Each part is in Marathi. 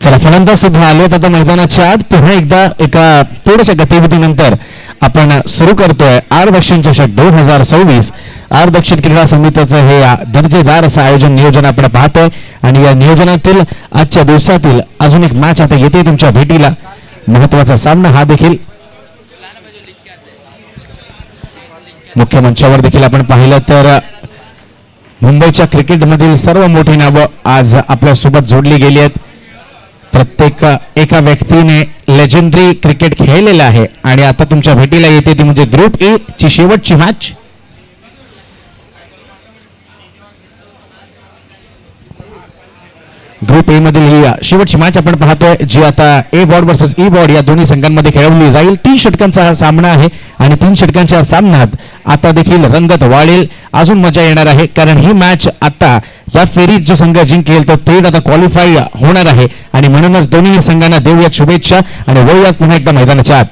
चला फलंदाज सुद्धा आलेत आता मैदानाच्या आत. पुन्हा एकदा एका थोड्याशा गतिविधीनंतर आपण सुरू करतोय आर दक्षिण चषक 2026. आर दक्षिण क्रीडा समितीचं हे दर्जेदार असं आयोजन नियोजन आपण पाहतोय आणि या नियोजनातील आजच्या दिवसातील अजून एक मॅच आता येते तुमच्या भेटीला. महत्वाचा सामना हा देखील मुख्य मंचावर देखील आपण पाहिलं तर मुंबईच्या क्रिकेटमधील सर्व मोठी नावं आज आपल्या सोबत जोडली गेली आहेत. प्रत्येक एका व्यक्तीने लेजेंडरी क्रिकेट खेळलेलं आहे आणि आता तुमच्या भेटीला येते ती म्हणजे ग्रुप ए ची शेवटची मॅच. ग्रुप ए मधील ही शेवटची मॅच आपण पाहतोय जी आता ए बॉर्ड वर्सेस ई बॉर्ड या दोन्ही संघांमध्ये खेळवली जाईल. 3 षटकांचा हा सामना आहे आणि 3 षटकांच्या सामन्यात आता देखील रंगत वाढेल. अजून मजा येणार आहे कारण ही मॅच आता या फेरीत जो संघ जिंकेल तो थेट आता क्वालिफाय होणार आहे आणि म्हणूनच दोन्ही संघांना देऊयात शुभेच्छा आणि वळूयात पुन्हा एकदा मैदानाच्या आत.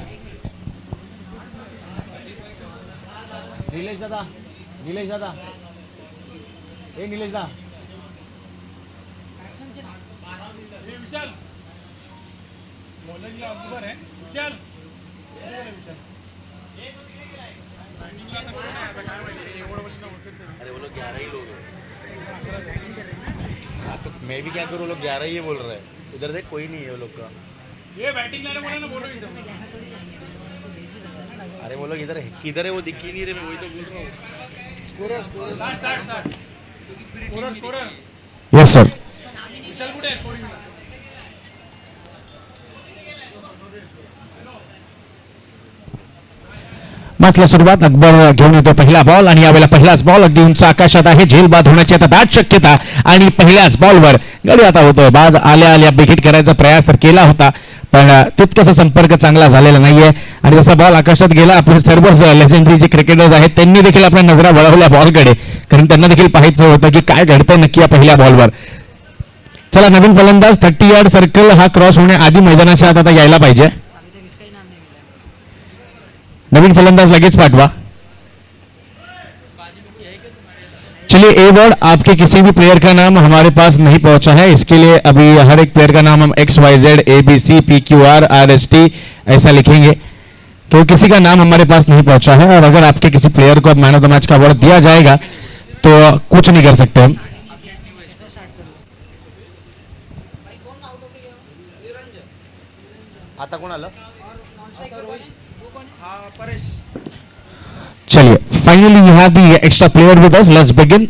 मैं भी क्या करूँ, लोग 11 ही बोल रहे हैं. इधर देख कोई नहीं है वो लोग का. ये बैटिंग लाने बोला ना, बोलो इधर. अरे वो लोग इधर है, किधर है वो दिख ही नहीं रहे. मैं वही तो बोल रहा हूँ. Scorer yes sir. विशाल कुठे आहे स्कोरिंग. मॅचला सुरुवात अकबर घेऊन येतो पहिला बॉल आणि यावेळेला पहिलाच बॉल अगदी उंच आकाशात आहे. झेल बाद होण्याची आता दाट शक्यता आणि पहिल्याच बॉलवर गडी आता होतोय. बाद आल्या आल्या बिघिट करायचा प्रयास तर केला होता पण तितकासा संपर्क चांगला झालेला नाहीये आणि जसा बॉल आकाशात गेला आपले सर्व लेजेंडरी जे क्रिकेटर्स आहेत त्यांनी देखील आपल्या नजरा वळवल्या बॉलकडे कारण त्यांना देखील पाहायचं होतं की काय घडतंय नक्की या पहिल्या बॉलवर. चला नवीन फलंदाज 30 यार्ड सर्कल हा क्रॉस होण्याआधी मैदानाच्या आत आता यायला पाहिजे. नवीन फलंदाज लगेच पाठवा. चलिए ए वर्ड आपके किसी भी प्लेयर का नाम हमारे पास नहीं पहुंचा है. इसके लिए अभी हर एक प्लेयर का नाम हम XYZ ABC PQR RST ऐसा लिखेंगे तो किसी का नाम हमारे पास नहीं पहुंचा है और अगर आपके किसी प्लेयर को मैन ऑफ द मैच का अवार्ड दिया जाएगा तो कुछ नहीं कर सकते हम. आता कोण आलं. चलिए finally we have the extra player with us. Let's begin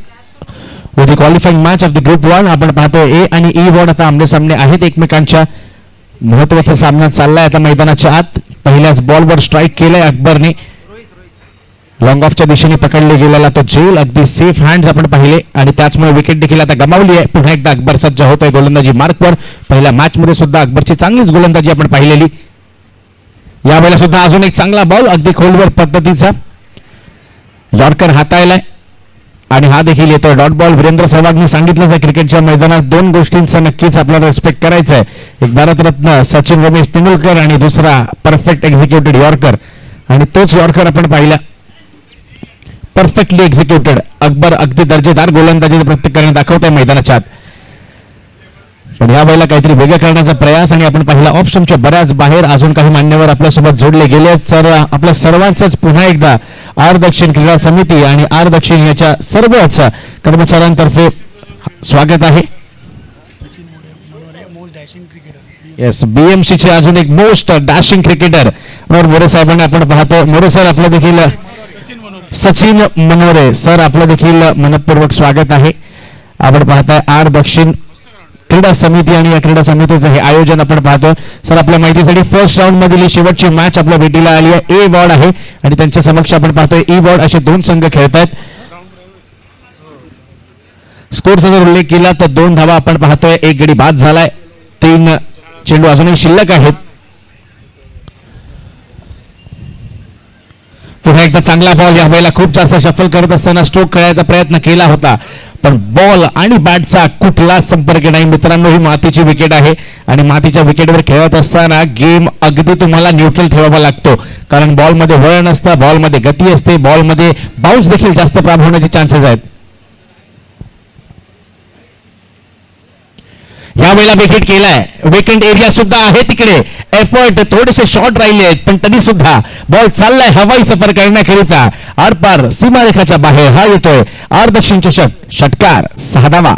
with the qualifying match of the group 1. आपण पाहतोय ए आणि ई वॉर्ड आता आमने सामने आहेत एकमेकांच्या. महत्वाचा सामना चाललाय आता मैदानाच्या आत. पहिल्याच बॉलवर स्ट्राईक केलाय अकबरने. लॉंग ऑफच्या दिशेने पकडले गेलेला तो झेल अगदी सेफ हँड्स आपण पाहिले आणि त्याचमुळे विकेट देखील आता गमावली आहे. पुन्हा एकदा अकबर सज्ज होतोय गोलंदाजी मार्कवर. पहिल्या मॅच मध्ये सुद्धा अकबरची चांगलीच गोलंदाजी आपण पाहिलेली. यावेळेला सुद्धा अजून एक चांगला बॉल अगदी खोलवर पद्धतीचा यॉर्कर हाताळलाय आणि हा देखील येतोय डॉट बॉल. वीरेंद्र सहवागने सांगितलं आहे क्रिकेटच्या मैदानात 2 गोष्टींचा नक्कीच आपल्याला रिस्पेक्ट करायचा आहे. एक भारतरत्न सचिन रमेश तेंडुलकर आणि दुसरा परफेक्ट एक्झिक्युटेड यॉर्कर आणि तोच यॉर्कर आपण पाहिला. Perfectly executed. अकबर अगदी दर्जेदार गोलंदाजी प्रत्येकाने दाखवत आहे मैदानाच्या आत पण या वेळेला काहीतरी वेगळं करण्याचा प्रयास आणि आपण पाहिला ऑफ स्टंपच्या बऱ्याच बाहेर अजून काही मान्यवर आपल्यासोबत जोडले गेले आहेत. सर आपल्या सर्वांचंच पुन्हा एकदा आर दक्षिण क्रीडा समिती आणि आर दक्षिण याच्या सर्वच कर्मचाऱ्यांतर्फे स्वागत आहे. येस BMC चे अजून एक मोस्ट डॅशिंग क्रिकेटर मोरे साहेबांना आपण पाहतो. मोरे सर आपलं देखील सचिन मनोरे सर आपलं देखील मनपूर्वक स्वागत आहे. आपण पाहताय आर दक्षिण क्रीडा समिती आणि या क्रीडा समितीचं हे आयोजन आपण पाहतो. सर आपल्या माहितीसाठी फर्स्ट राऊंड मधील शेवटची मॅच आपल्या भेटीला आली आहे. ए वॉर्ड आहे आणि त्यांच्या समक्ष आपण पाहतोय ई वॉर्ड असे 2 संघ खेळत आहेत. स्कोरचा जर उल्लेख केला तर 2 धावा आपण पाहतोय. 1 गडी बाद झालाय. 3 चेंडू अजूनही शिल्लक आहेत. पुन्हा एकदा चांगला बॉल. या वेळेला खूप जास्त शफल करत असताना स्ट्रोक खेळायचा प्रयत्न केला होता पण बॉल आणि बॅटचा कुठलाच संपर्क नाही. मित्रांनो ही मातीची विकेट आहे आणि मातीच्या विकेटवर खेळत असताना गेम अगदी तुम्हाला न्यूट्रल ठेवावा लागतो कारण बॉलमध्ये वळण असतं, बॉलमध्ये गती असते, बॉलमध्ये बाउन्स देखील जास्त प्राप्त होण्याचे चान्सेस आहेत. यावेळेला विकेट केलाय. विकेट एरिया सुद्धा आहे तिकडे. एफर्ट थोडेसे शॉर्ट राहिले आहेत पण तरी सुद्धा बॉल चाललाय हवाई सफर करण्याकरिता आरपार सीमारेखाच्या बाहेर. हा येतोय अर्धदक्षिण चषक षटकार 6 धावा.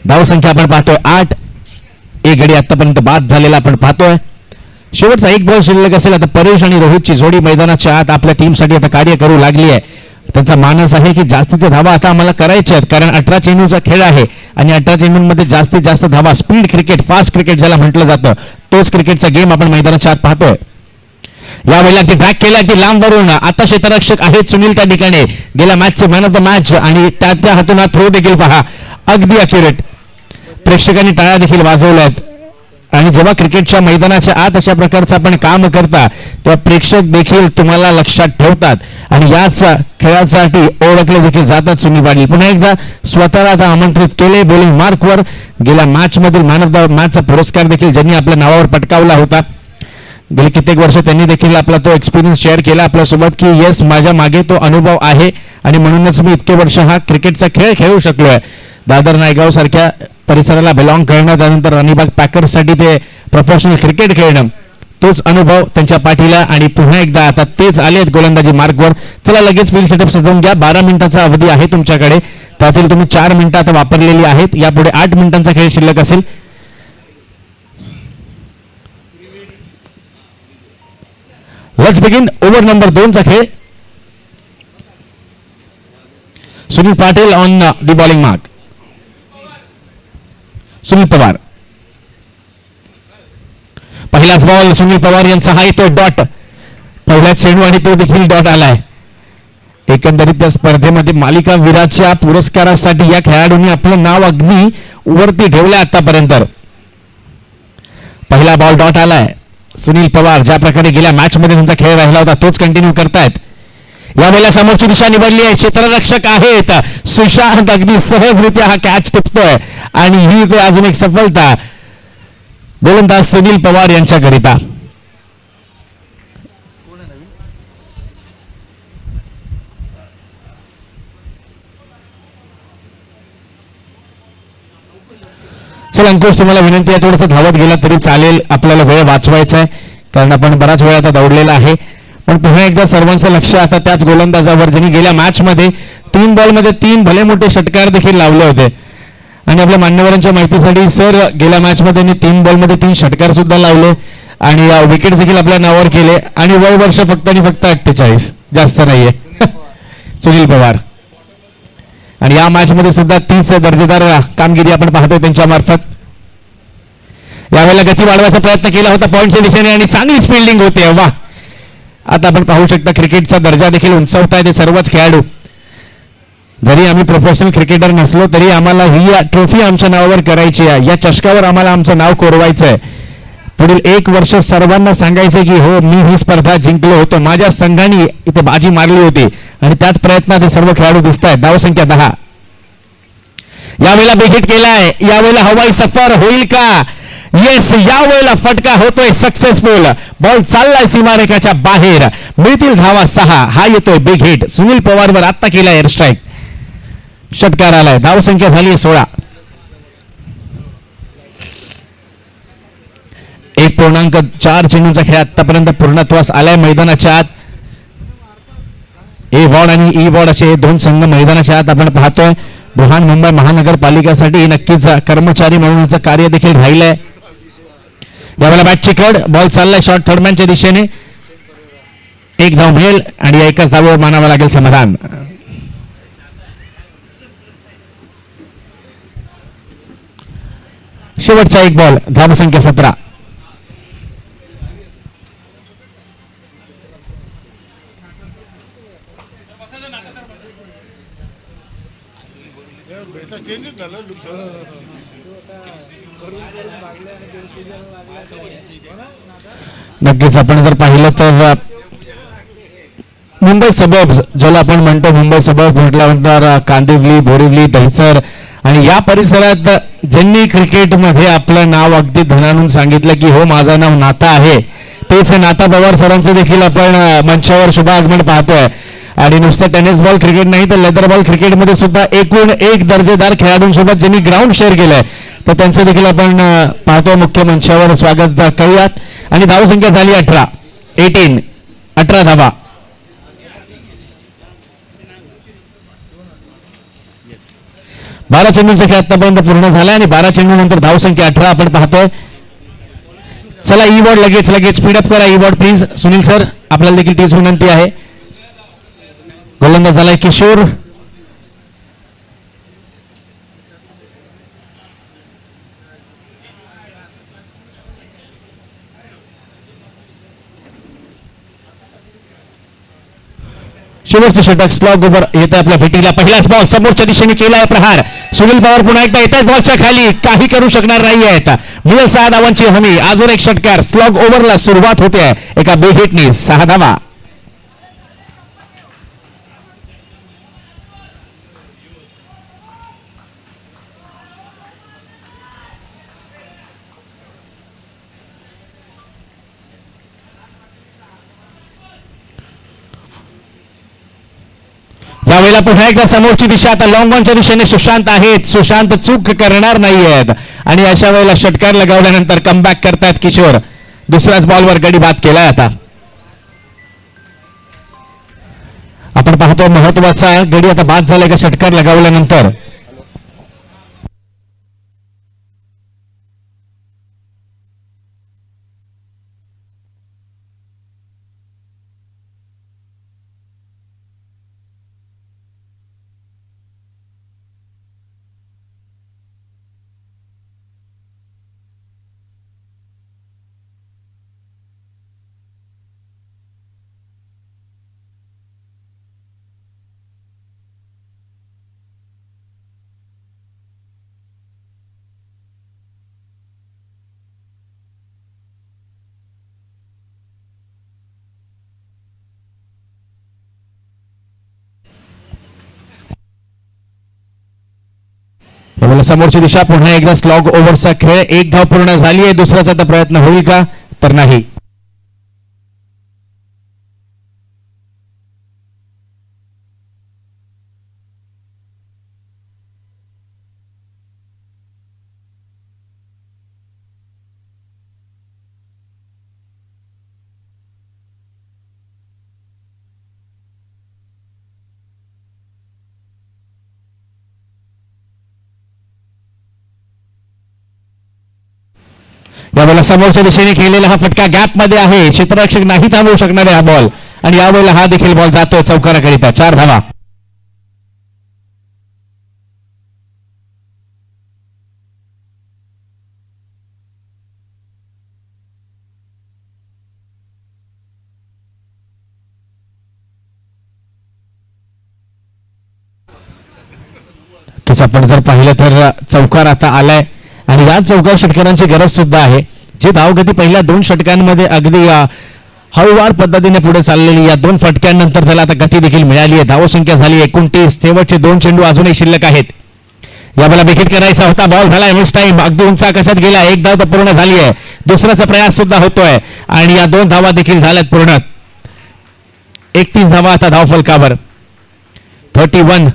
धावसंख्या आपण पाहतोय 8. एक गडी आतापर्यंत बाद झालेला आपण पाहतोय. शेवटचा एक बॉल शिल्लक असेल. आता परेश आणि रोहितची जोडी मैदानाच्या आत आपल्या टीमसाठी आता कार्य करू लागली आहे. त्यांचा मानस आहे की जास्तीच्या धावा आता आम्हाला करायच्या आहेत कारण 18 चेंडूचा खेळ आहे आणि 18 चेंडूंमध्ये जास्तीत जास्त धावा स्पीड क्रिकेट फास्ट क्रिकेट ज्याला म्हटलं जातं तोच क्रिकेटचा गेम आपण मैदानाच्या आत पाहतोय. यावेळेला ते बॅक केला की लांब वरून आता क्षेत्ररक्षक आहेत सुनील त्या ठिकाणी. गेल्या मॅचचे मॅन ऑफ द मॅच आणि त्या हातून हा थ्रो देखील पहा अगदी अक्युरेट. प्रेक्षकांनी टाळ्या देखील वाजवल्यात आणि जेव्हा क्रिकेटच्या मैदानाच्या आत अशा प्रकारचं आपण काम करता तेव्हा प्रेक्षक देखील तुम्हाला लक्षात ठेवतात आणि याच खेळासाठी ओळखले देखील जातात. सुनील पाटील पुन्हा एकदा स्वतःला आता आमंत्रित केले बॉलिंग मार्कवर. गेल्या मॅच मधील मॅन ऑफ द मॅचचा पुरस्कार देखील ज्यांनी आपल्या नावावर पटकावला होता. गेली कित्येक वर्ष त्यांनी देखील आपला तो एक्सपिरियन्स शेअर केला आपल्यासोबत की येस माझ्या मागे तो अनुभव आहे आणि म्हणूनच मी इतके वर्ष हा क्रिकेटचा खेळ खेळू शकलोय. दादर नायगाव सारख्या परिसराला बिलॉंग करणं त्यानंतर राणीबाग पॅकर्ससाठी ते प्रोफेशनल क्रिकेट खेळणं तोच अनुभव त्यांच्या पाठीला आणि पुन्हा एकदा आता तेच आलेत गोलंदाजी मार्गवर. चला लगेच फील्ड सेटअप सजवून घ्या. 12 मिनिटाचा अवधी आहे तुमच्याकडे त्यातील तुम्ही 4 मिनिटं आता वापरलेली आहेत. यापुढे 8 मिनिटांचा खेळ शिल्लक असेल. Let's begin. ओव्हर नंबर 2 चा खेळ. Sunil Patil on the bowling mark. Sunil Pawar पहिलाच बॉल सुनील पवार यांचा हा तो डॉट पहिला चेंडू आणि तो देखील डॉट आलाय. एकंदरीत त्या स्पर्धेमध्ये मालिका वीराच्या पुरस्कारासाठी या खेळाडूंनी आपलं नाव अगदी वरती ठेवलं आतापर्यंत. पहिला बॉल डॉट आलाय. सुनील पवार ज्या प्रकारे गेल्या मॅच मध्ये त्यांचा खेळ राहिला होता तोच कंटिन्यू करतायत. यावेळेला समोरची दिशा निवडली आहे. क्षेत्ररक्षक आहेत सुशांत अगदी सहजरित्या हा कॅच टिपतोय आणि ही ते अजून एक सफलता गोलंदाज सुनील पवार यांच्याकरिता. चला अंकुश तुम्हाला विनंती आहे थोडंसं धावत गेला तरी चालेल. आपल्याला वेळ वाचवायचा आहे कारण आपण बराच वेळ आता दौडलेला आहे. पण पुन्हा एकदा सर्वांचं लक्ष आता त्याच गोलंदाजावर ज्यांनी गेल्या मॅच मध्ये 3 बॉलमध्ये 3 भले मोठे षटकार देखील लावले होते आणि आपल्या मान्यवरांच्या माहितीसाठी सर गेल्या मॅच मध्ये 3 बॉलमध्ये 3 षटकार सुद्धा लावले आणि विकेट देखील आपल्या नावावर केले आणि वय वर्ष फक्त आणि फक्त 48 जास्त नाहीये. सुनील पवार आणि या मॅच मध्ये सुद्धा 30 दर्जेदार कामगिरी आपण पाहतोय त्यांच्या मार्फत. यावेळेला गती वाढवायचा प्रयत्न केला होता पॉईंटच्या दिशेने आणि चांगलीच फिल्डिंग होते. वा आता आपण पाहू शकता क्रिकेटचा दर्जा देखील उंचावताय ते सर्वच खेळाडू. जरी आम्ही प्रोफेशनल क्रिकेटर नसलो तरी आम्हाला ही ट्रॉफी आमच्या नावावर करायची आहे. या चषकावर आम्हाला आमचं नाव कोरवायचं आहे. पुढील 1 वर्ष सर्वांना सांगायचं की हो मी ही स्पर्धा जिंकलो होतो. माझ्या संघाने इथे बाजी मारली होती आणि त्याच प्रयत्नात हे सर्व खेळाडू दिसत आहेत. धावसंख्या 10. यावेळेला विकेट केलाय. यावेळेला हवाई सफर होईल का? येस यावेळेला फटका होतोय सक्सेसफुल. बॉल चाललाय सीमारेखाच्या बाहेर. मिळतील धावा 6. हा येतोय बिग हिट. सुनील पवारवर आत्ता केला एअर स्ट्राईक. षटकार आलाय. धावसंख्या झाली 16. 1.4 चेंडूंचा खेळ आतापर्यंत पूर्णत्वास आलाय मैदानाच्या आत. ए वॉर्ड आणि ई वॉर्ड असे 2 संघ मैदानाच्या आत आपण पाहतोय. बृहन्मुंबई महानगरपालिकेसाठी नक्कीच कर्मचारी म्हणून याचं कार्य देखील राहिलंय. यावेळेला बॅट चिकड. बॉल चाललाय शॉर्ट थर्डमॅनच्या दिशेने. 1 धाव मिळेल आणि एकाच धावावर मानावं लागेल समाधान. शेवटचा 1 बॉल. धावसंख्या 17. नक्कीच आपण जर पाहिलं तर मुंबई सबर्ब्स ज्याला आपण म्हणतो मुंबई सबर्ब म्हटल्यानंतर कांदिवली बोरिवली दहिसर आणि या परिसरात ज्यांनी क्रिकेटमध्ये आपलं नाव अगदी धनानून सांगितलं की हो माझं नाव नाता आहे तेच नाता पवार सरांचं देखील आपण मंचावर शुभागमन पाहतोय. आणि नुसतं टेनिस बॉल क्रिकेट नाही तर लेदर बॉल क्रिकेटमध्ये सुद्धा एकूण एक दर्जेदार खेळाडूंसोबत ज्यांनी ग्राउंड शेअर केलंय तर त्यांचं देखील आपण पाहतो मुख्य मंचावर स्वागत करूयात. आणि धावसंख्या झाली 18 धावा. बारा चेंडूंचा खेळ आतापर्यंत पूर्ण झाला आणि 12 चेंडू नंतर धावसंख्या 18 आपण पाहतोय. चला ई बॉर्ड लगेच स्पीडअप करा E board please. Sunil sir आपल्याला देखील तीच विनंती आहे. गोलंदाज झालाय किशोर. शेवटचं षटक स्लॉग ओव्हर येतं आपल्या भेटीला. पहिलाच बॉल समोरच्या दिशेने केलाय प्रहार. सुनील पवार पुन्हा एकदा येत आहेत बॉलच्या खाली, काही करू शकणार नाही आहेत. मिळेल 6 धावांची हमी. अजून एक षटकार. स्लॉग ओव्हरला सुरुवात होते एका बिग हिटनी. 6 धावा. यावेळेला पुन्हा एकदा समोरची दिशा. आता लॉंग ऑनच्या दिशेने सुशांत आहेत. सुशांत चूक करणार नाहीयेत आणि अशा वेळेला षटकार लगावल्यानंतर कमबॅक करतायत किशोर. दुसऱ्याच बॉलवर गडी बाद केलाय. आता आपण पाहतो महत्वाचा गडी आता बाद झालाय का षटकार लगावल्यानंतर. समोरची दिशा. पुन्हा एकदा स्लॉग ओव्हरचा खेळ. एक धाव पूर्ण झाली आहे. दुसऱ्याचा आता प्रयत्न होईल का तर नाही. यावेळेला समोरच्या दिशेने खेळलेला हा फटका गॅप मध्ये आहे. क्षेत्ररक्षक नाही थांबवू शकणार आहे हा बॉल आणि यावेळेला हा देखील बॉल जातोय चौकाराकरिता. 4 धावा. आपण जर पाहिलं तर चौकार आता आलाय आणि या चौकार षटकारांची गरज सुद्धा आहे. जे धावगती पहिल्या 2 षटकांमध्ये अगदी हळूवार पद्धतीने पुढे चाललेली, या 2 फटक्यांनंतर त्याला आता गती देखील मिळाली आहे. धावसंख्या झाली 29. शेवटचे 2 चेंडू अजूनही शिल्लक आहेत. यावेळेला विकेट करायचा होता. बॉल झाला मिस टाइम. अगदी उंच आकाशात गेला. एक धाव तर पूर्ण झाली आहे. दुसऱ्याचा प्रयास सुद्धा होतोय आणि या 2 धावा देखील झाल्यात पूर्ण. 31 धावा आता धाव फलकावर. 31.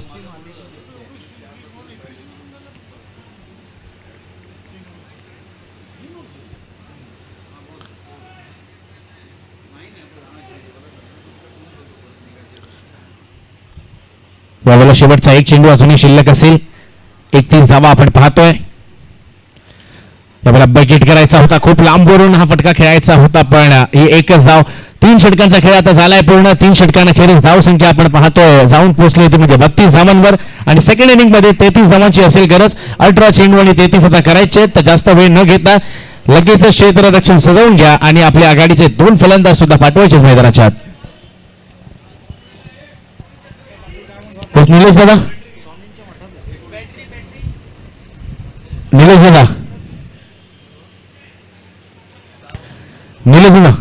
यावेळेला शेवटचा 1 चेंडू अजूनही शिल्लक असेल. 31 धावा आपण पाहतोय. यावेळेला बकेट करायचा होता. खूप लांबवरून हा फटका खेळायचा होता पण ही एकच धाव. 3 षटकांचा खेळ आता झालाय पूर्ण. 3 षटकांखेरीज धाव संख्या आपण पाहतोय जाऊन पोहोचली होती म्हणजे 32 धावांवर आणि सेकंड इनिंग मध्ये 33 धावांची असेल गरज. 18 चेंडू आणि 33 आता करायचे. तर जास्त वेळ न घेता लगेच क्षेत्ररक्षण सजवून घ्या आणि आपल्या आघाडीचे 2 फलंदाज सुद्धा पाठवायचे मैदानाच्या आत. निलेश दादा, निलेश दादा, निलेश दादा.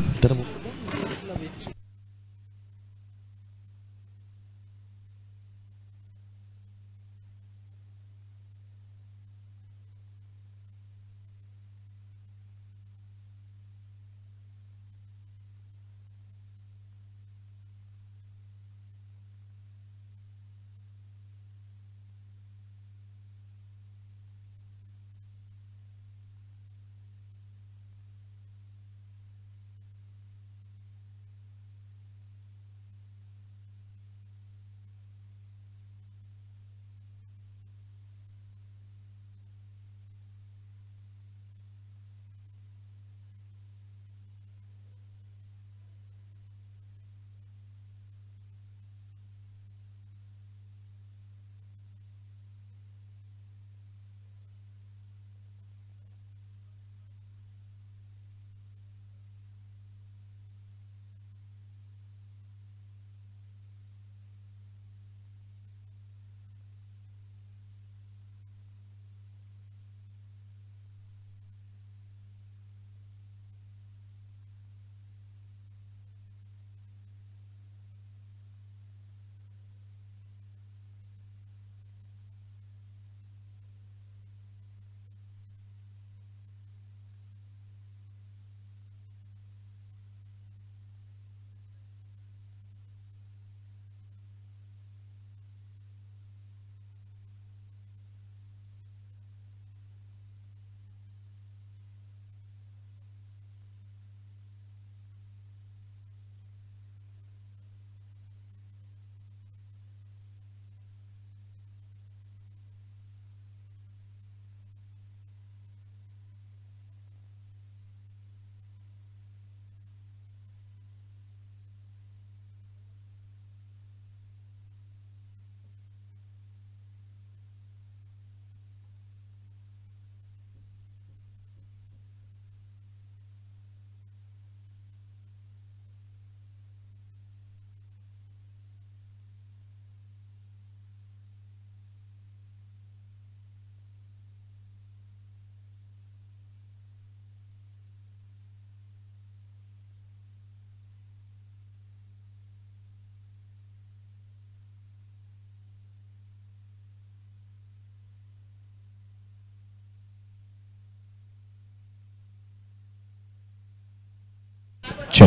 चल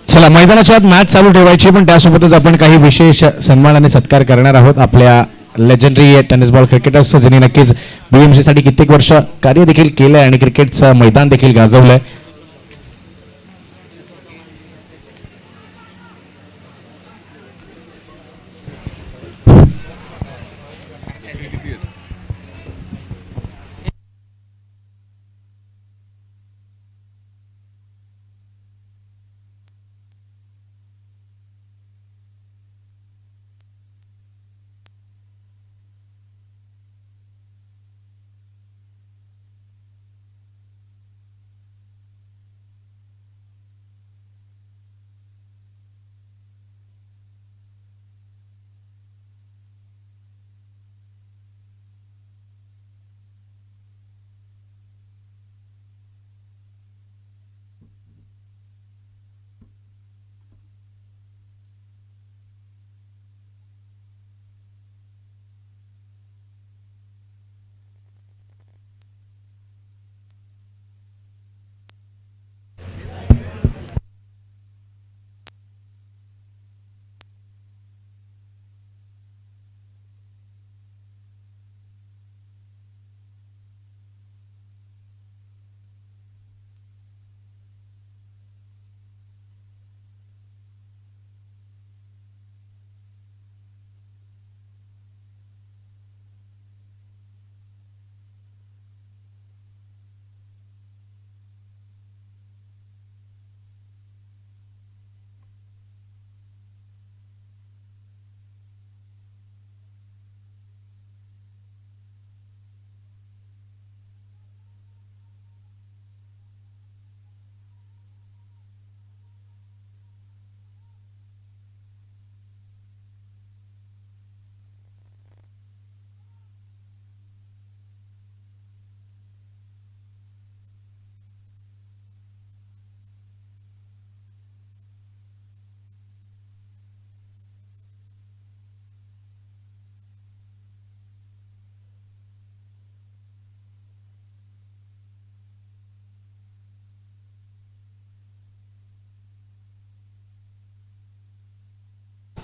चला मैदानाच्या आत मॅच चालू ठेवायची, पण त्यासोबतच आपण काही विशेष सन्मान आणि सत्कार करणार आहोत आपल्या लेजेंडरी टेनिस बॉल क्रिकेटर्स, ज्यांनी नक्कीच बीएमसी साठी कित्येक वर्ष कार्य देखील केलंय आणि क्रिकेटचं मैदान देखील गाजवलंय.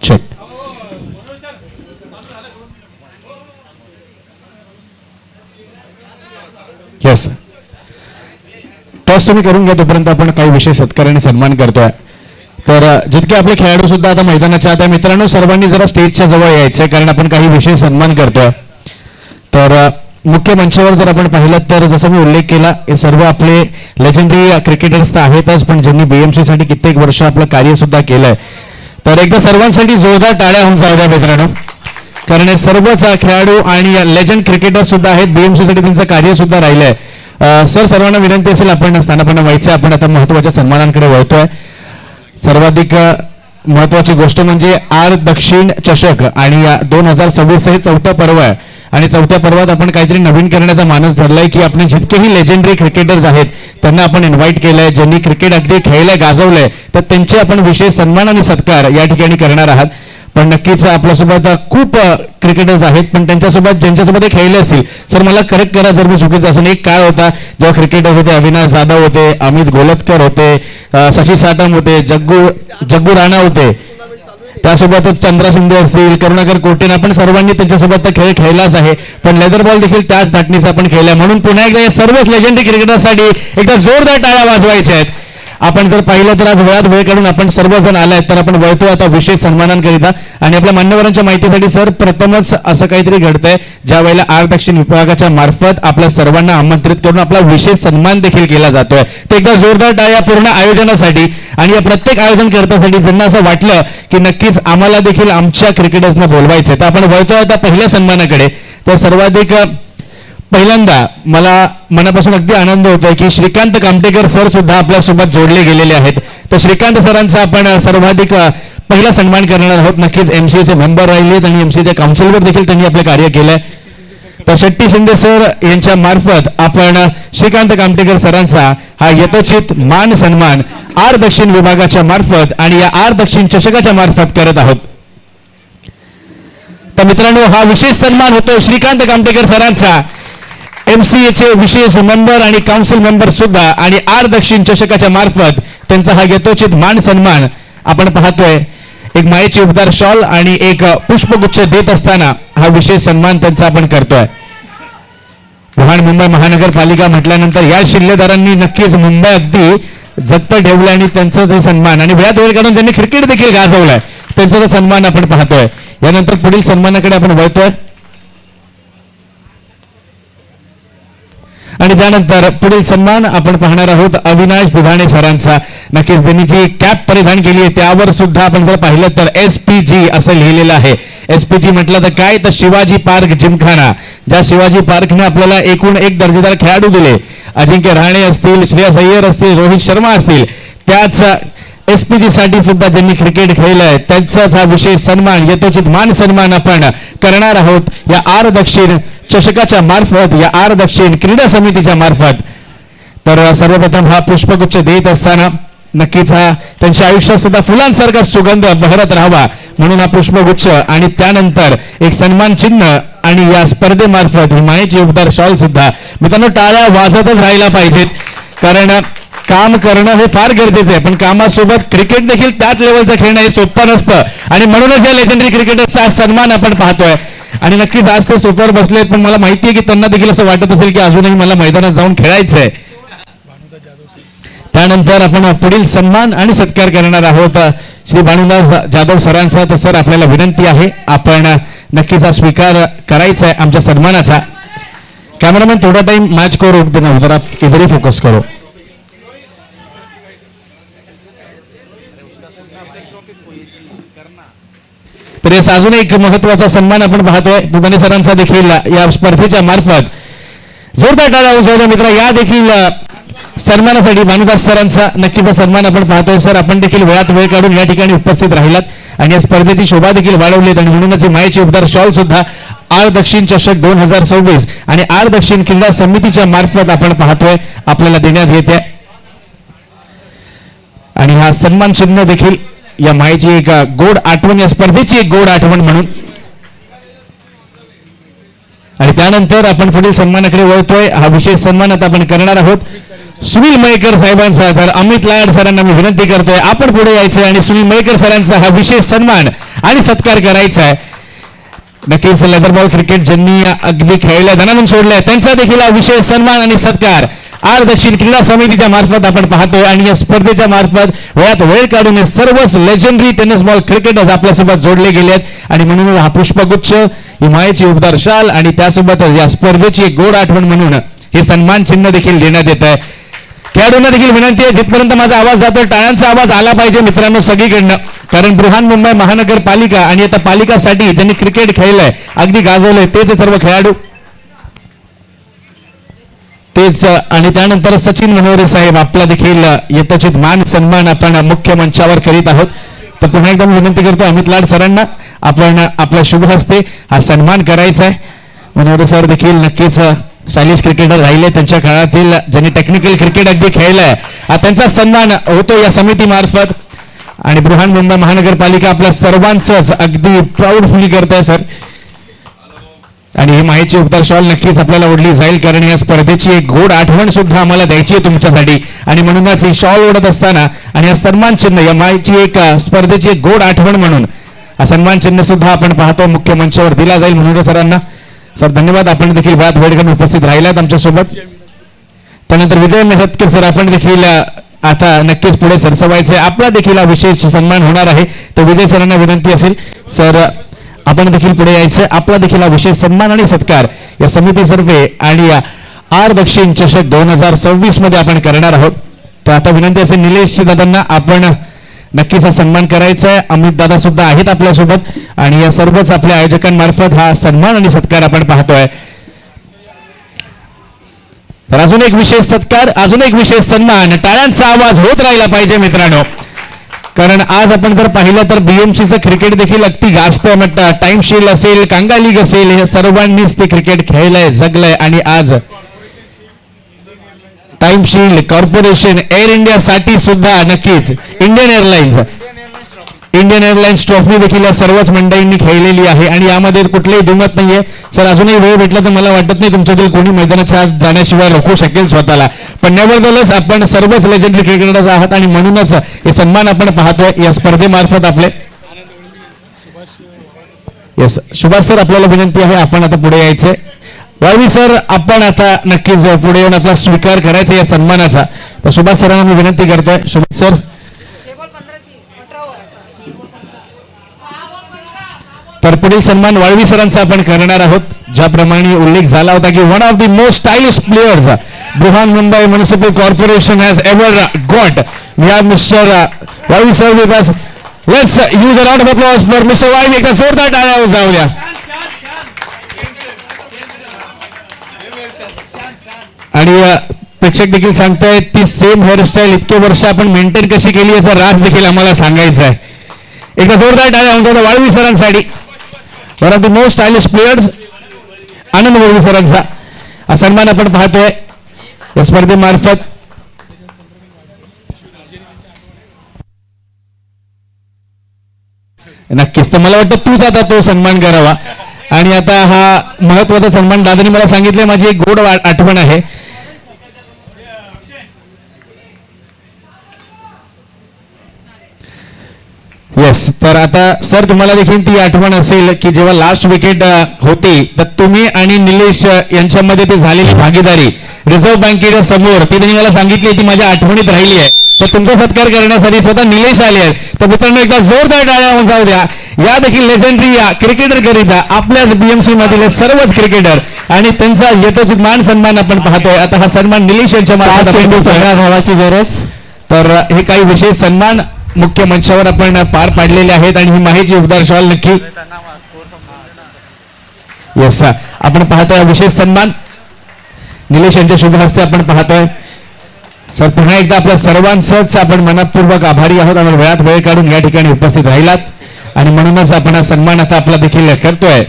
चल येस, टॉस तुम्ही करून घ्या, तोपर्यंत आपण काही विशेष सत्कार आणि सन्मान करतोय. तर जितके आपले खेळाडू सुद्धा आता मैदानाच्या आता मित्रांनो सर्वांनी जरा स्टेजच्या जवळ यायचंय, कारण आपण काही विशेष सन्मान करतोय. तर मुख्य मंचावर जर आपण पाहिलं तर जसं मी उल्लेख केला, हे सर्व आपले लेजेंडरी क्रिकेटर्स तर आहेतच, पण ज्यांनी बीएमसी साठी कित्येक वर्ष आपलं कार्य सुद्धा केलंय. तर एकदा सर्वांसाठी जोरदार टाळ्या होऊन जाऊ द्या मित्रांनो, कारण हे सर्वच खेळाडू आणि लेजंड क्रिकेटर सुद्धा आहेत, बीएमसी साठी त्यांचं कार्य सुद्धा राहिलंय. सर, सर्वांना विनंती असेल आपण स्थानापन्न व्हायचं. आपण आता महत्वाच्या सन्मानांकडे वळतोय. सर्वाधिक महत्वाची गोष्ट म्हणजे आर दक्षिण चषक आणि 2026 हे चौथं पर्व आहे आणि चौथ्या पर्वात आपण काहीतरी नवीन करण्याचा मानस धरलाय की आपण जितकेही लेजेंडरी क्रिकेटर्स आहेत त्यांना आपण इन्व्हाइट केलंय, ज्यांनी क्रिकेट अगदी खेळलंय गाजवलंय, तर त्यांचे आपण विशेष सन्मान आणि सत्कार या ठिकाणी करणार आहात. पण नक्कीच आपल्यासोबत खूप क्रिकेटर्स आहेत, पण त्यांच्यासोबत ज्यांच्यासोबत हे खेळले असतील, सर मला करेक्ट करा जर मी चुकीचं असेल, एक काळ होता जेव्हा क्रिकेटर्स होते, अविनाश जाधव होते, अमित गोलतकर होते, शशी साटम होते, जग्गू राणा होते, त्यासोबतच चंद्रा शिंदे असतील, करुणाकर कोटेन, आपण सर्वांनी त्यांच्यासोबत खेळ खेळलाच आहे. पण लेदर बॉल देखील त्याच धाटणीचा आपण खेळलाय. म्हणून पुन्हा एकदा या सर्वच लेजेंडरी क्रिकेटरसाठी एकदा जोरदार टाळ्या वाजवायच्या आहेत. आपण जर पाहिलं तर आज वेळात वेळ काढून आपण सर्वजण आलाय, तर आपण वळतो आता विशेष सन्मानांकरिता. आणि आपल्या मान्यवरांच्या माहितीसाठी सर, प्रथमच असं काहीतरी घडतंय ज्या वेळेला आर दक्षिण विभागाच्या मार्फत आपल्या सर्वांना आमंत्रित करून आपला विशेष सन्मान देखील केला जातोय. ते एकदा जोरदार टाळ्या पूर्ण आयोजनासाठी आणि या प्रत्येक आयोजनकर्त्यासाठी ज्यांना असं वाटलं की नक्कीच आम्हाला देखील आमच्या क्रिकेटर्सना बोलवायचंय, तर आपण वळतोय आता पहिल्या सन्मानाकडे. तर सर्वाधिक पहिल्यांदा मला मनापासून अगदी आनंद होतोय की श्रीकांत कामटेकर सर सुद्धा आपल्यासोबत जोडले गेलेले आहेत. तर श्रीकांत सरांचा आपण सर्वाधिक पहिला सन्मान करणार आहोत. नक्कीच एमसीएचे मेंबर राहिलेत आणि एमसीएच्या काउन्सिलवर देखील त्यांनी आपलं कार्य केलंय. तर शेट्टी शिंदे सर यांच्या मार्फत आपण श्रीकांत कामटेकर सरांचा हा यथोचित मान सन्मान आर दक्षिण विभागाच्या मार्फत आणि या आर दक्षिण चषकाच्या मार्फत करत आहोत. तर मित्रांनो, हा विशेष सन्मान होतो श्रीकांत कामटेकर सरांचा. MCA विशेष मेंबर आणि काउन्सिल मेंबर सुद्धा आणि आर दक्षिण चषकाच्या मार्फत त्यांचा हा यथोचित मान सन्मान आपण पाहतोय. एक मायेची उबदार शॉल आणि एक पुष्पगुच्छ देत असताना हा विशेष सन्मान त्यांचा आपण करतोय. मुंबई महानगरपालिका म्हटल्यानंतर या शिल्लेदारांनी नक्कीच मुंबई अगदी जगत ठेवलं आणि त्यांचा जो सन्मान आणि वेळात वेळ काढून ज्यांनी क्रिकेट देखील गाजवलाय त्यांचा जो सन्मान आपण पाहतोय. यानंतर पुढील सन्मानाकडे आपण वळतोय आणि त्यानंतर पुढील सन्मान आपण पाहणार आहोत अविनाश दुधाणे सरांचा. नक्कीच त्यांनी जी कॅप परिधान केली आहे त्यावर सुद्धा आपण जर पाहिलं तर SPG असं लिहिलेलं आहे. SPG म्हटलं तर काय तर शिवाजी पार्क जिमखाना. ज्या शिवाजी पार्कने आपल्याला एकूण एक दर्जेदार खेळाडू दिले, अजिंक्य रहाणे असतील, श्रेयस अय्यर असतील, रोहित शर्मा असतील, त्याच SPG साठी सुद्धा ज्यांनी क्रिकेट खेळलंय त्यांचाच हा विशेष सन्मान यथोचित मान सन्मान आपण करणार आहोत या आर दक्षिण चषकाच्या मार्फत, या आर दक्षिण क्रीडा समितीच्या मार्फत. तर सर्वप्रथम हा पुष्पगुच्छ देत असताना नक्कीच हा त्यांच्या आयुष्यात सुद्धा फुलांसारखा सुगंध बहरत राहावा म्हणून हा पुष्पगुच्छ आणि त्यानंतर एक सन्मान चिन्ह आणि या स्पर्धेमार्फत हिमायतची उबदार शॉल सुद्धा. मित्रांनो, टाळ्या वाजतच राहायला पाहिजेत कारण काम करणं हे फार गरजेचं आहे, पण कामासोबत क्रिकेट देखील त्याच लेवलचं खेळणं हे सोपं नसतं आणि म्हणूनच या लेजंडरी क्रिकेटरचा सन्मान आपण पाहतोय. आणि नक्कीच आज ते सोफ्यावर बसलेत, पण मला माहिती आहे की त्यांना देखील असं वाटत असेल की अजूनही मला मैदानात जाऊन खेळायचंय. त्यानंतर आपण पुढील सन्मान आणि सत्कार करणार आहोत श्री भानुदास जाधव सरांचा. तर सर, आपल्याला विनंती आहे आपण नक्कीच हा स्वीकार करायचा आहे आमच्या सन्मानाचा. कॅमेरामॅन थोड़ा टाइम मैच को रोक देना, उधर आप इधर ही फोकस करो. तर याचा अजून एक महत्वाचा सन्मान आपण पाहतोय दुधाणे सरांचा देखील या स्पर्धेच्या मार्फत. जोरदार टाळ्या उजवल्या मित्र या देखील सन्मानासाठी. भानुदास सरांचा नक्कीच सन्मान आपण पाहतोय. सर, आपण देखील वेळात वेळ काढून या ठिकाणी उपस्थित राहिलात आणि या स्पर्धेची शोभा देखील वाढवलीत आणि म्हणूनच मायेची उबदार शॉल सुद्धा आर दक्षिण चषक 2026 आणि आर दक्षिण क्रीडा समितीच्या मार्फत आपण पाहतोय आपल्याला देण्यात येते. आणि हा सन्मान चिन्ह देखील या मायेची एक गोड आठवण, या स्पर्धेची एक गोड आठवण म्हणून. आणि त्यानंतर आपण पुढील सन्मानाकडे वळतोय. हा विशेष सन्मान आता आपण करणार आहोत सुनील मयेकर साहेबांचा. तर अमित लाड सरांना मी विनंती करतोय आपण पुढे यायचंय आणि सुनील मयेकर सरांचा हा विशेष सन्मान आणि सत्कार करायचा आहे. नक्कीच लेदर बॉल क्रिकेट ज्यांनी अगदी खेळल्या धनानून सोडल्या त्यांचा देखील हा विशेष सन्मान आणि सत्कार आर दक्षिण क्रीडा समितीच्या मार्फत आपण पाहतोय. आणि या स्पर्धेच्या मार्फत वेळात वेळ काढून हे सर्वच लेजंडरी टेनिस बॉल क्रिकेटर्स आपल्यासोबत जोडले गेले आहेत आणि म्हणून हा पुष्पगुच्छ, हिमायतची उबदार शाल आणि त्यासोबत या स्पर्धेची एक गोड आठवण म्हणून हे सन्मान चिन्ह देखील देण्यात येत आहे. खेळाडूंना देखील विनंती आहे, जिथपर्यंत माझा आवाज जातो टाळ्यांचा आवाज आला पाहिजे मित्रांनो सगळीकडनं, कारण मुंबई महानगरपालिका आणि आता पालिकासाठी ज्यांनी क्रिकेट खेळलंय अगदी गाजवलंय तेच सर्व खेळाडू तेच. आणि त्यानंतर सचिन मनोरे साहेब आपला देखील यथोचित मान सन्मान आपण मुख्य मंचावर करीत आहोत. तर पुन्हा एकदा विनंती करतो अमित लाड सरांना आपण आपल्या शुभ हस्ते हा सन्मान करायचा आहे. मनोरे सर देखील नक्कीच स्टायलिश क्रिकेटर राहिले, त्यांच्या काळातील ज्यांनी टेक्निकल क्रिकेट अगदी खेळलंय त्यांचा सन्मान होतो या समितीमार्फत. आणि मुंबई महानगरपालिका आपल्या सर्वांचंच अगदी प्राऊडफुली करत आहे सर. आणि ही माहिती उबदार शॉल नक्कीच आपल्याला ओढली जाईल कारण या स्पर्धेची एक गोड आठवण सुद्धा आम्हाला द्यायची आहे तुमच्यासाठी आणि म्हणूनच ही शॉल ओढत असताना आणि या सन्मान चिन्ह या माहिती एक स्पर्धेची एक गोड आठवण म्हणून हा सन्मान चिन्ह सुद्धा आपण पाहतो मुख्य मंचावर दिला जाईल. म्हणून सरांना सर धन्यवाद, आपण देखील वेळात वेळ करून उपस्थित राहिलात आमच्यासोबत. त्यानंतर विजय मेहतकर सर आपण देखील आता नक्कीच पुढे सरसवायचे, आपला देखील हा विशेष सन्मान होणार आहे. तर विजय सरांना विनंती असेल सर आपण देखील पुढे यायचं, आपला देखील हा विशेष सन्मान आणि सत्कार या समिती सर्वे आणि या आर दक्षिण चषक 2026 मध्ये आपण करणार आहोत. तर आता विनंती असेल निलेश दादांना आपण नक्कीच हा सन्मान करायचा आहे. अमित दादा सुद्धा आहेत आपल्यासोबत आणि या सर्वच आपल्या आयोजकांमार्फत हा सन्मान आणि सत्कार आपण पाहतोय. तर अजून एक विशेष सत्कार, अजून एक विशेष सन्मान, टाळ्यांचा आवाज होत राहिला पाहिजे मित्रांनो, कारण आज आपण जर पाहिलं तर बीएमसीचं क्रिकेट देखील अगदी गाजतं. टाइम शील्ड असेल, कांगा लीग असेल, हे सर्वांनीच ते क्रिकेट खेळलंय जगलंय आणि आज time shield corporation air India साठी सुद्धा नक्कीच Indian airlines Indian airlines trophy देखील या सर्वच मंडळींनी खेळलेली आहे आणि यामध्ये कुठलीही दुमत नाहीये. सर अजूनही वेळ भेटला तर मला वाटत नाही तुमच्यातील कोणी मैदानाच्या आत जाण्याशिवाय रोखू शकेल स्वतःला. पण नेव्हरदलेस आपण सर्वच लेजेंडरी क्रिकेटर्स आहात आणि म्हणूनच हे सन्मान आपण पाहतोय या स्पर्धेमार्फत आपले. येस सुभाष सर आपल्याला विनंती आहे आपण आता पुढे यायचंय. वाळवी सर आपण आता नक्कीच पुढे येऊन आपला स्वीकार करायचा या सन्मानाचा. तर सुभाष सरांना मी विनंती करतोय. सुभाष सर तर पुढील सन्मान वाळवी सरांचा आपण करणार आहोत. ज्याप्रमाणे उल्लेख झाला होता की one of the most stylish players Brihan Mumbai municipal corporation has ever got. We have mister Walvi sir with us. Let's use a round of applause for mister Walvi. एकदा जोरदार टाळ्या वाजवूया. आणि प्रेक्षक देखील सांगतायत ती सेम हेअरस्टाईल इतके वर्ष आपण मेंटेन कशी केली याचा राज देखील आम्हाला सांगायचा आहे. एकदा जोरदार टाळ्या वाजवूया वाळवी सरांसाठी. One of the most stylish players Anand Walvi सरांचा हा सन्मान आपण पाहतोय या स्पर्धेमार्फत. नक्कीच तर मला वाटतं तूच आता तो सन्मान करावा. आणि आता हा महत्वाचा सन्मान दादानी मला सांगितलं माझी एक गोड आठवण आहे. येस तर आता सर तुम्हाला देखील ती आठवण असेल की जेव्हा लास्ट विकेट होती तर तुम्ही आणि निलेश यांच्यामध्ये ती झालेली भागीदारी रिझर्व्ह बँकेच्या समोर ती त्यांनी मला सांगितली ती माझ्या आठवणीत राहिली आहे. तर तुमचा सत्कार करण्यासाठी स्वतः निलेश आले आहेत. तर मित्रांनो एकदा जोरदार टाळ्या वाजवू द्या. या देखील लेजेंडरी या क्रिकेटर करिता आपल्याच बीएमसी मधील सर्वच क्रिकेटर आणि त्यांचा यथोचित मान सन्मान आपण पाहतोय. आता हा सन्मान निलेश यांच्या भावाची गरज. तर हे काही विशेष सन्मान मुख्य मंचावर आपण पार पाडलेले आहेत आणि ही माहिती उबदार शॉल नक्की. येस आपण पाहतोय विशेष सन्मान निलेश यांच्या शुभ हस्ते आपण पाहतोय. सर पुन्हा एकदा आपल्या सर्वांचंच आपण मनपूर्वक आभारी आहोत. आपण वेळात वेळ काढून या ठिकाणी उपस्थित राहिलात आणि म्हणूनच आपण हा सन्मान आता आपला देखील करतोय.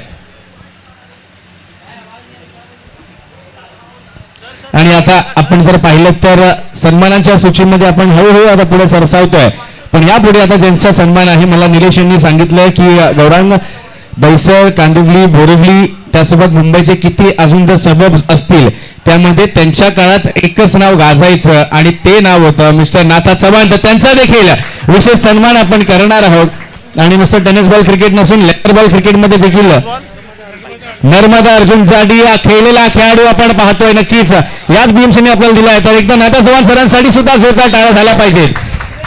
आणि आता आपण जर पाहिलं तर सन्मानाच्या सूचीमध्ये आपण हळूहळू आता पुढे सरसावतोय. पण यापुढे आता ज्यांचा सन्मान आहे मला निलेश यांनी सांगितलंय की गौरांग बैसर कांदिवली बोरिवली त्यासोबत मुंबईचे किती अजून जर सबब असतील त्यामध्ये त्यांच्या काळात एकच नाव गाजायचं आणि ते नाव होतं मिस्टर नाथा चव्हाण. तर त्यांचा देखील विशेष सन्मान आपण करणार आहोत. आणि नुसतं टेनिस बॉल क्रिकेट नसून लेदर बॉल क्रिकेटमध्ये देखील नर्मदा अर्जुन जाडी हा खेळलेला खेळाडू आपण पाहतोय. नक्कीच याच बीएमसीने आपल्याला दिला आहे. तर एकदा नाथा चव्हाण सरांसाठी सुद्धा जोरदार टाळ्या झाला पाहिजे.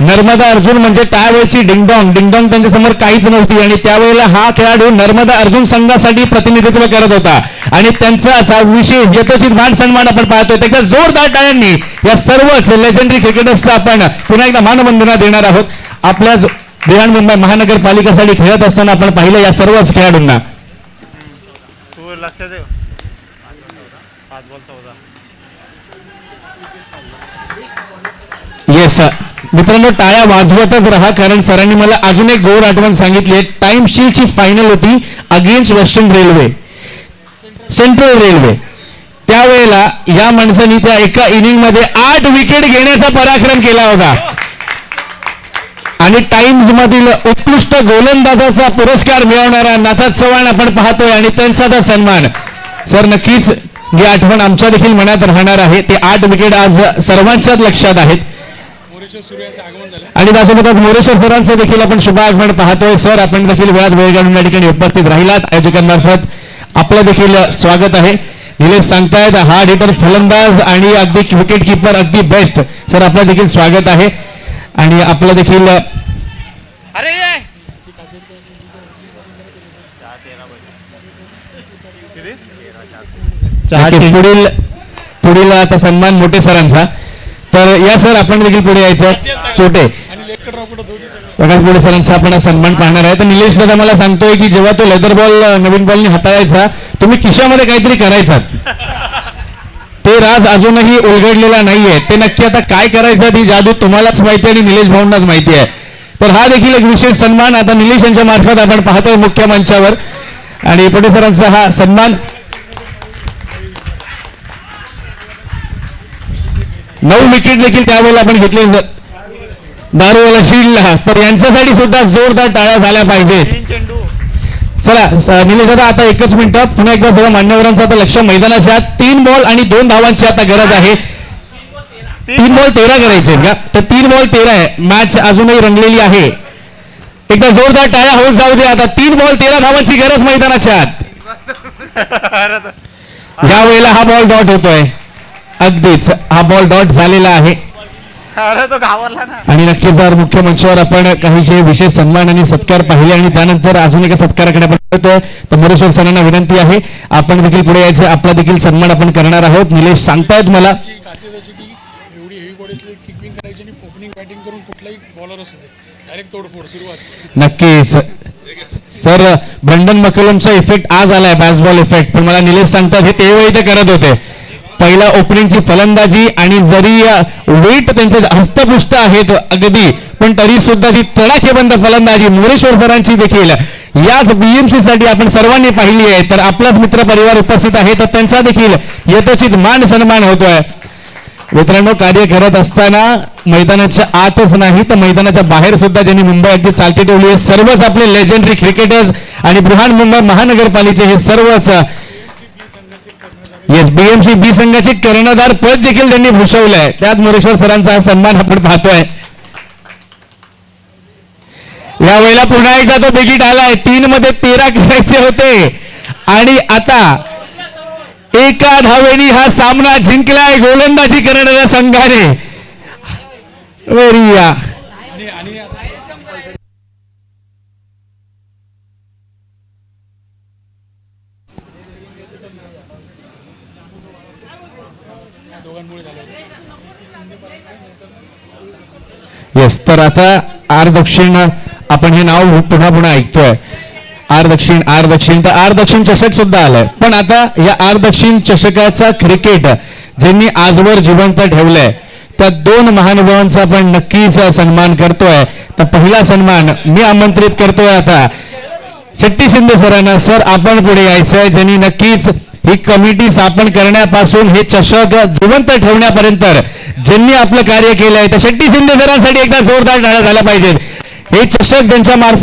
नर्मदा अर्जुन म्हणजे त्यावेळेची डिंगडॉंग त्यांच्या समोर काहीच नव्हती आणि त्यावेळेला हा खेळाडू नर्मदा अर्जुन संघासाठी प्रतिनिधित्व करत होता आणि त्यांचा असा विशेष यथोचित मान सन्मान आपण पाहतोय. एकदा जोरदार टाळ्यांनी या सर्वच लेजेंडरी क्रिकेटर्सचा आपण पुन्हा एकदा मानवंदना देणार आहोत. आपल्याच बृहन मुंबई महानगरपालिकेसाठी खेळत असताना आपण पाहिलं या सर्वच खेळाडूंना. येस मित्रांनो टाळ्या वाजवतच राहा कारण सरांनी मला अजून एक गोड आठवण सांगितली. टाइम शील्डची फायनल होती against western railway central railway. त्यावेळेला या माणसांनी त्या एका इनिंग मध्ये 8 विकेट घेण्याचा पराक्रम केला होता आणि टाइम्स मधील उत्कृष्ट गोलंदाजाचा पुरस्कार मिळवणारा नाथा चव्हाण आपण पाहतोय आणि त्यांचा तर सन्मान. सर नक्कीच ही आठवण आमच्या देखील मनात राहणार आहे. ते 8 विकेट आज सर्वांच्याच लक्षात आहेत. आणि त्यासोबतच मोरेश्वर सरांचं देखील आपण शुभ आगमन पाहतोय. सर आपण देखील वेळात वेळ काढून या ठिकाणी उपस्थित राहिलात. आयोजकांमार्फत आपलं देखील स्वागत आहे. निलेश सांगतायत हार्ड हिटर फलंदाज आणि अगदी विकेट किपर अगदी बेस्ट. सर आपलं देखील स्वागत आहे आणि आपलं देखील पुढील आता सन्मान मोठे सरांचा. तर या सर आपण देखील पुढे यायचं. कोटे पुढे सरांचा आपण सन्मान पाहणार आहे. तर निलेश दादा मला सांगतोय की जेव्हा तो लेदर बॉल नवीन बॉलने हाताळायचा तुम्ही खिशामध्ये काहीतरी करायचा. ते राज अजूनही उलगडलेला नाहीये. ते नक्की आता काय करायचं ती जादू तुम्हालाच माहिती आणि निलेश भाऊंनाच माहिती आहे. तर हा देखील एक विशेष सन्मान आता निलेश यांच्या मार्फत आपण पाहतोय मुख्य मंचावर. आणि पुढे सरांचा हा सन्मान 9 विकेट देखील त्यावेळेला आपण घेतले. दारूवाला शिल्ला, तर यांच्यासाठी सुद्धा जोरदार टाळ्या झाल्या पाहिजेत. 3 चेंडू. चला निलेश दादा, आता एकच मिनिटं, पुन्हा एकदा सर्व मान्यवरांचं आता लक्ष मैदानाच्या 3 बॉल आणि 2 धावांची आता गरज आहे. 3 बॉल 13 करायचे आहेत का? तर 3 बॉल 13 आहे. मॅच अजूनही रंगलेली आहे. एकदा जोरदार टाळ्या होऊन जाऊ दे. आता 3 बॉल 13 धावांची गरज मैदानाच्या आत. या वेळेला हा बॉल डॉट होतोय. अगदीच हा बॉल डॉट झालेला आहे. अरे तो घावरला ना. आणि नक्कीच जर मुख्य मंचावर आपण काहीशे विशेष सन्मान आणि सत्कार पाहिले आणि त्यानंतर अजून एका सत्काराकडे आपण येतोय. तर मोरेश्वर सरांना विनंती आहे, आपण देखील पुढे यायचं, आपला देखील सन्मान आपण करणार आहोत. निलेश सांगतायत मला खासियत की एवढी हेवी बॉडीतली किपिंग करायची आणि ओपनिंग बॅटिंग करून कुठलाही बॉलर असू दे डायरेक्ट तोडफोड सुरुवात. नक्कीच सर, ब्रंडन मकलमचा इफेक्ट आज आलाय, बॅसबॉल इफेक्ट. पण मला निलेश सांगतात हे तेव्हा ते करत होते. पहिला ओपनिंगची फलंदाजी आणि जरी वेट त्यांचे हस्तपुष्ट आहेत अगदी, पण तरी सुद्धा ती तडाखेबंद फलंदाजी मोरेश्वर सरांची देखील याच बीएमसी साठी आपण सर्वांनी पाहिली आहे. तर आपलाच मित्र परिवार उपस्थित आहे, तर त्यांचा देखील यथोचित मान सन्मान होतोय. मित्रांनो, कार्य करत असताना मैदानाच्या आतच नाही तर मैदानाच्या बाहेर सुद्धा ज्यांनी मुंबई अगदी चालती ठेवली आहे, सर्वच आपले लेजेंडरी क्रिकेटर्स आणि बृहन्मुंबई महानगरपालिकेचे हे सर्वच येस बीएमसी बी संघाचे कर्णधार पद देखील त्यांनी भूषवलंय. त्यात मोरेश्वर सरांचा हा सन्मान आपण पाहतोय. यावेळेला पुन्हा एकदा तो बिगिट आलाय. 3 मध्ये 13 करायचे होते आणि आता एका धावेने हा सामना जिंकलाय गोलंदाजी करणाऱ्या संघाने. व्हेरी या येस. तर आता आर दक्षिण, आपण हे नाव पुन्हा पुन्हा ऐकतोय, आर दक्षिण. तर आर दक्षिण चषक सुद्धा आलाय. पण आता या आर दक्षिण चषकाचा क्रिकेट ज्यांनी आजवर जिवंत ठेवलंय त्या 2 महानुभावांचा आपण नक्कीच सन्मान करतोय. तर पहिला सन्मान मी आमंत्रित करतोय आता शेट्टी शिंदे सरांना. सर, आपण पुढे यायचंय, ज्यांनी नक्कीच ही कमिटी स्थापन करण्यापासून हे चषक जिवंत ठेवण्यापर्यंत ज्यांनी आपलं कार्य केलंय, तर शेट्टी शिंदे सरांसाठी एकदा जोरदार टाळ्या झाल्या पाहिजेत. हे चषक ज्यांच्या मार्फत